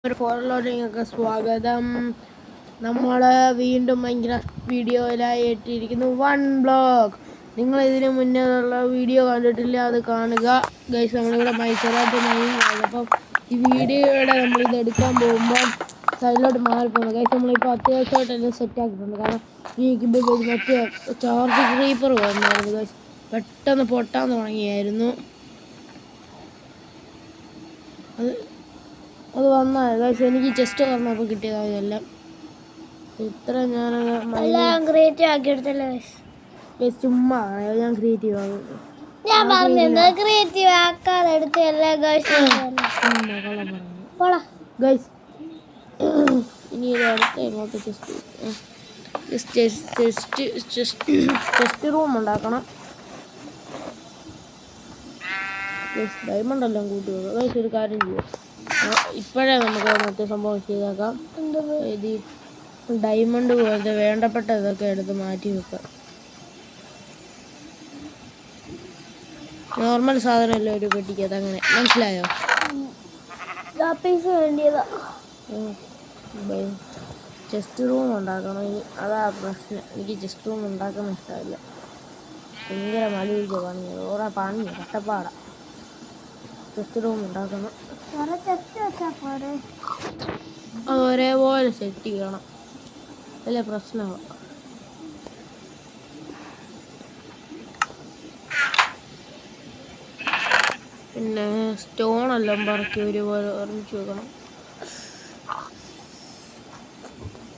ഒരു ഫോറിലോട്ടിങ്ങൊക്കെ സ്വാഗതം. നമ്മൾ വീണ്ടും ഭയങ്കര വീഡിയോയിലായി എത്തിയിരിക്കുന്നു. One blog. നിങ്ങൾ ഇതിന് മുന്നേ ഉള്ള വീഡിയോ കണ്ടിട്ടില്ല, അത് കാണുക ഗൈസ്. നമ്മളിവിടെ ചെറുതായിട്ട് മൈനിങ് ആയിരുന്നു. അപ്പം ഈ വീഡിയോയുടെ നമ്മളിത് എടുക്കാൻ പോകുമ്പോൾ സൈഡിലോട്ട് മാറിപ്പോകുന്നു ഗൈസ്. നമ്മളിപ്പോൾ അത്യാവശ്യമായിട്ടെല്ലാം സെറ്റ് ആക്കിയിട്ടുണ്ട്. കാരണം ഈ മറ്റേ ചാർജ് ക്രീപ്പർ വന്നായിരുന്നു ഗൈസ്. പെട്ടെന്ന് പൊട്ടാൻ തുടങ്ങിയായിരുന്നു. അത് വന്നാൽ ഗൈസ് എനിക്ക് ചെസ്റ്റ് പറഞ്ഞപ്പോൾ കിട്ടിയതാണ് ഇതെല്ലാം. ഇത്ര ഞാൻ ക്രിയേറ്റീവ് ആക്കി എടുത്തല്ലോ ഗൈസ്. ചുമ്മാ ഞാൻ ക്രിയേറ്റീവ് ആകും. ഞാൻ പറഞ്ഞത് ക്രിയേറ്റീവ് ആക്കാതെ എടുത്തല്ലേ ഗൈസ്. ഗൈസ് ഇനി അടുത്ത് ഇങ്ങോട്ട് ചെസ്റ്റ് റൂം ഉണ്ടാക്കണം. ഡയമണ്ട് എല്ലാം കൂട്ടി വെക്കുക ഗൈസ്. ഒരു കാര്യം ചെയ്യുക, ഇപ്പോഴേ നമുക്ക് മറ്റേ സംഭവം ചെയ്തേക്കാം. ഇത് ഡയമണ്ട് പോലത്തെ വേണ്ടപ്പെട്ട ഇതൊക്കെ എടുത്ത് മാറ്റി വെക്കാം. നോർമൽ സാധനമല്ല ഒരു പെട്ടിക്കത്, അങ്ങനെ മനസ്സിലായോ? ചെസ്റ്റ് റൂം ഉണ്ടാക്കണം. അതാ പ്രശ്നം, എനിക്ക് ചെസ്റ്റ് റൂം ഉണ്ടാക്കുന്ന ഇഷ്ടമില്ല. ഭയങ്കര മലയിടിച്ച പണിയാണ്, ഓരോ പണിയാണ്, കട്ടപ്പാടാ. ചെസ്റ്റ് റൂം ഉണ്ടാക്കണം. അത് ഒരേപോലെ സെറ്റ് ചെയ്യണം, അല്ലേ പ്രശ്നമാണ്. പിന്നെ സ്റ്റോണെല്ലാം പറക്കി ഒരുപോലെ ഒരുമിച്ച് വെക്കണം.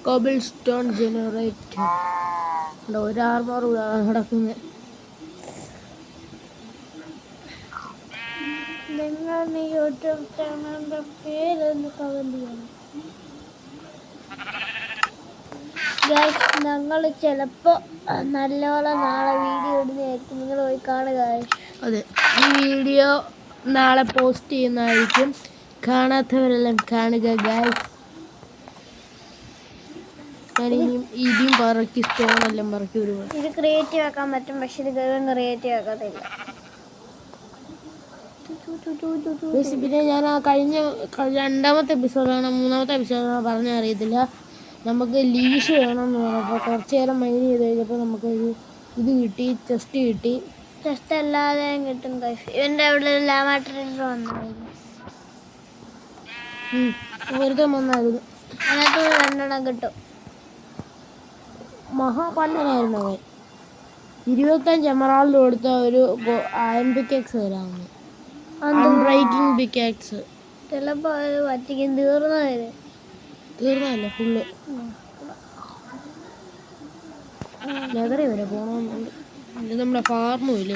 കോബിൾ സ്റ്റോൺ ജനറേറ്റർ ഒരു ആർമർ നടക്കുന്നത്. നിങ്ങൾ യൂട്യൂബ് ചാനലിന്റെ പേരൊന്ന് കമന്റ് ചെയ്യണം. ഞങ്ങൾ ചിലപ്പോൾ നല്ലോണം നാളെ വീഡിയോ ഇടുന്നതായിരിക്കും, നിങ്ങൾ പോയി കാണുക. അതെ, ഈ വീഡിയോ നാളെ പോസ്റ്റ് ചെയ്യുന്നതായിരിക്കും. കാണാത്തവരെല്ലാം കാണുക ഗൈസ്. ഞാൻ ഇനിയും പറക്കി സ്റ്റോണെല്ലാം പറക്കി ഒരുപാട്. ഇത് ക്രിയേറ്റീവ് ആക്കാൻ പറ്റും, പക്ഷെ ഇത് ക്രിയേറ്റീവ് ആക്കത്തില്ല. പിന്നെ ഞാൻ ആ കഴിഞ്ഞ രണ്ടാമത്തെ എപ്പിസോഡാണ് മൂന്നാമത്തെ എപ്പിസോഡാണ് പറഞ്ഞ അറിയത്തില്ല. നമുക്ക് ലീഷ് വേണമെന്ന് പറഞ്ഞപ്പോൾ കുറച്ച് നേരം മൈൻ ചെയ്ത് കഴിഞ്ഞപ്പോൾ നമുക്ക് ഇത് കിട്ടി, ചെസ്റ്റ് കിട്ടി. ചെസ്റ്റ് അല്ലാതെയും കിട്ടും. ഇവൻ്റെ അവിടെ ലാവാട്ടറിൽ വന്നായിരുന്നു, വെറുതെ വന്നായിരുന്നു. അതിനകത്ത് 2 കിട്ടും. മഹാപല്ലനായിരുന്നു അവൻ. 25 എമറാൾഡ് കൊടുത്ത ഒരു അയൺ പിക്കാക്സ് വരാമെന്ന്. Unbreaking pickaxe. ചിലപ്പോൾ അത് പറ്റിക്കും. തീർന്നതല്ല, ഫുള്ള് ലെതറി വരെ പോകണമെന്നുണ്ട്. ഇത് നമ്മുടെ ഫാർമും ഇല്ല.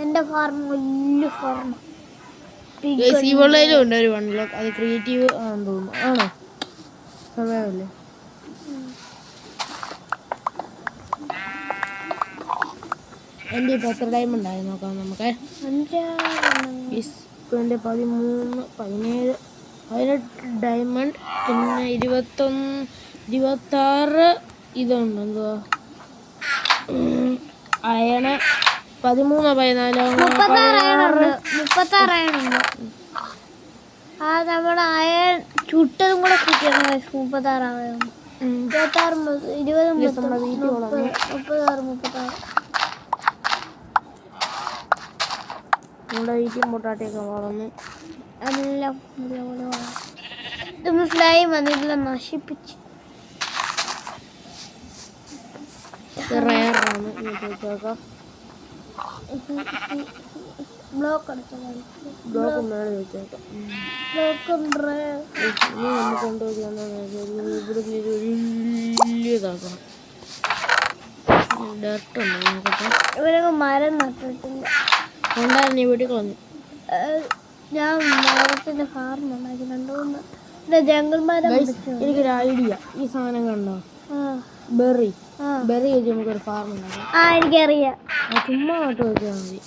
എൻ്റെ ഫാർമ് വലിയ ഫാർമ. ഈ വെള്ളയിലും ഉണ്ട് ഒരു 1 ബ്ലോക്ക്. അത് ക്രിയേറ്റീവ് ആണെന്ന് തോന്നുന്നു. ആണോ? സമയമല്ലേ. എൻ്റെ ഇപ്പോൾ എത്ര ഡയമണ്ട് ആയി നോക്കാം നമുക്ക്. എൻ്റെ 13, 17, 18 ഡയമണ്ട്. പിന്നെ 26 ഇതുണ്ട്. എന്തുവാ അയണ് 13, 14, 36 അയണുണ്ട്. ആ നമ്മുടെ അയൺ ചുട്ടതും കൂടെ കിട്ടിയാണ് 36 ആയത്. 26, 20, 36. നമ്മുടെ വീട്ടിൽ പൊട്ടാട്ടയൊക്കെ വളർന്ന് എല്ലാം നല്ലപോലെ വളർന്നു. ഇതൊന്ന് ഫ്ലൈം വന്നിട്ടില്ല, നശിപ്പിച്ച്. റയറാണ്. ബ്ലോക്ക് അടിച്ചു ബ്ലോക്ക് മേളിൽ വെച്ചേക്കാം. ഇനി നമ്മൾ കൊണ്ടുപോയി ഇവിടെ വലിയതാക്കണം. ഡർട്ടുണ്ട് നോക്കട്ടെ. ഇവരൊക്കെ മരം നട്ടിട്ടില്ല. ഉണ്ടായിരുന്നു, ഈ വീട്ടിൽ കളഞ്ഞു. ഞാൻ മരത്തിന്റെ ഫാർമ് ഉണ്ടാക്കി 2-3 ജംഗിൾ മരം. എനിക്കൊരു ഐഡിയ. ഈ സാധനം കണ്ടോ, ബെറി വെച്ച് നമുക്കൊരു ഫാർമ് ഉണ്ടാക്കാം. എനിക്കറിയാം. ചുമ്മാ നട്ട് വെച്ചാൽ മതി.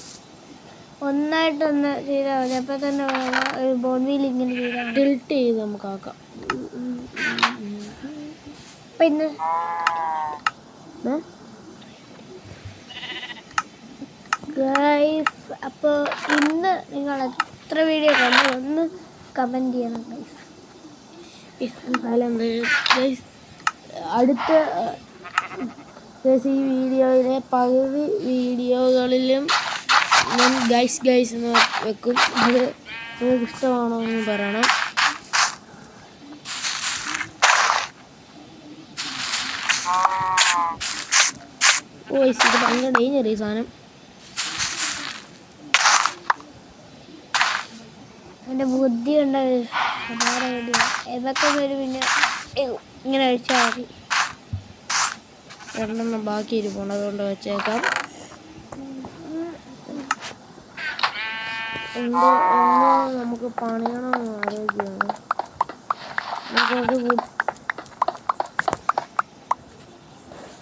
ഒന്നായിട്ടൊന്ന് ചെയ്താൽ മതി. അപ്പൊ തന്നെ ഒരു ബോൺവീൽ ഇങ്ങനെ ചെയ്താൽ ടിൽറ്റ് ചെയ്ത് നമുക്ക് ആക്കാം. പിന്നെ ഗൈസ്, അപ്പോൾ ഇന്ന് നിങ്ങൾ എത്ര വീഡിയോ കണ്ടു ഒന്ന് കമൻറ്റ് ചെയ്യണം ഗൈസ്. അടുത്ത ഈ വീഡിയോയിലെ പകുതി വീഡിയോകളിലും ഞാൻ ഗൈസ് എന്ന് വെക്കും. അത് നിങ്ങൾക്ക് ഇഷ്ടമാണോ എന്ന് പറയണം. ഇത് ഭയങ്കര ഡേഞ്ചർ ഈ സാധനം. എൻ്റെ ബുദ്ധി ഉണ്ട് ഏതൊക്കെ ഒരു പിന്നെ ഇങ്ങനെ കഴിച്ചാൽ മതി. രണ്ടെണ്ണം ബാക്കി ഇരിപ്പുണ്ട്, അതുകൊണ്ട് വെച്ചേക്കാം. ഒന്ന് നമുക്ക് പണിയണമെന്ന് ആലോചിക്കുകയാണ്.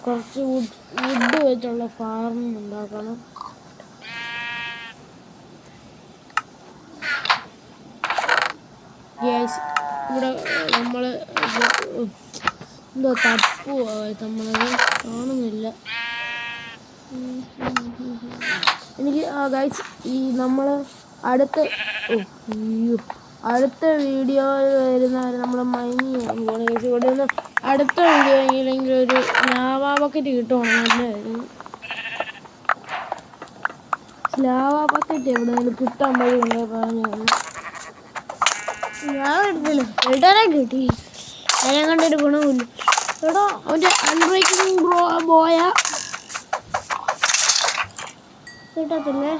കുറച്ച് വുഡ് വെച്ചുള്ള ഫാം ഉണ്ടാക്കണം. ഇവിടെ നമ്മൾ എന്തോ നമ്മളത് കാണുന്നില്ല. എനിക്ക് ഗൈസ് ഈ നമ്മൾ അടുത്ത വീഡിയോ വരുന്ന നമ്മൾ ഇവിടെ നിന്ന് അടുത്ത വീഡിയോ എങ്കിലും ഒരു ലാവാ ബക്കറ്റ് കിട്ടുവാണെന്നായിരുന്നു. ലാവാ ബക്കറ്റ് എവിടെയെങ്കിലും കിട്ടാൻ വഴിയുണ്ടോ പറഞ്ഞു. ഞാൻ എടുത്തില്ല കിട്ടി. അതിനെ കണ്ടൊരു ഗുണമില്ല. എടോ അവൻ്റെ അൺബ്രേക്കിംഗ് ബോയ കിട്ടത്തില്ലേ?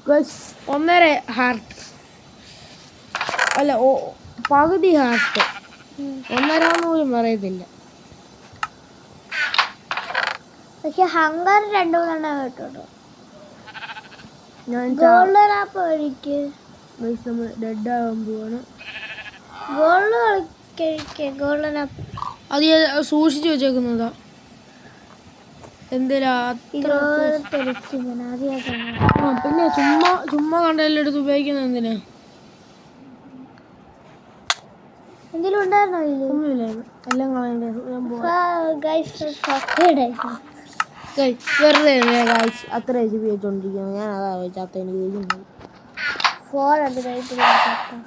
1.5 ഹാർട്ട് അല്ല, പകുതി ഹാർട്ട്. 1.5 പോലും പറയത്തില്ല. പക്ഷെ ഹങ്കർ 2-3 കേട്ടോ. ഞാൻ ഗോൾഡൻ ആപ്പ് ഒഴിക്ക്. നമ്മൾ ഡെഡ് ആകാൻ പോവാണ്. ഗോൾഡൻ ആപ്പ് അത് സൂക്ഷിച്ചു വെച്ചേക്കുന്നതാ. എന്തിനാ പിന്നെ ചുമ്മാ കണ്ടെല്ലാം എടുത്ത് ഉപയോഗിക്കുന്നത് എന്തിനാ? എന്തെങ്കിലും ഉണ്ടായിരുന്നോ? ഒന്നുമില്ലായിരുന്നു, എല്ലാം കളയണ്ടേ. വെറുതെ അത്ര എച്ച് പി വെച്ചോണ്ടിരിക്കുന്നു. ഞാൻ അതാ വെച്ചാത്ത എനിക്ക് ദേഷ്യം.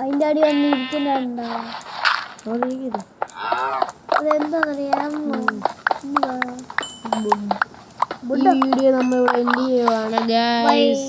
അതിൻ്റെ അടി വന്നിരിക്കുന്നുണ്ടോ? അതെന്താന്നറിയാം. ഈ വീഡിയോ നമ്മൾ എൻഡ് ചെയ്യുവാണ് ഗൈസ്.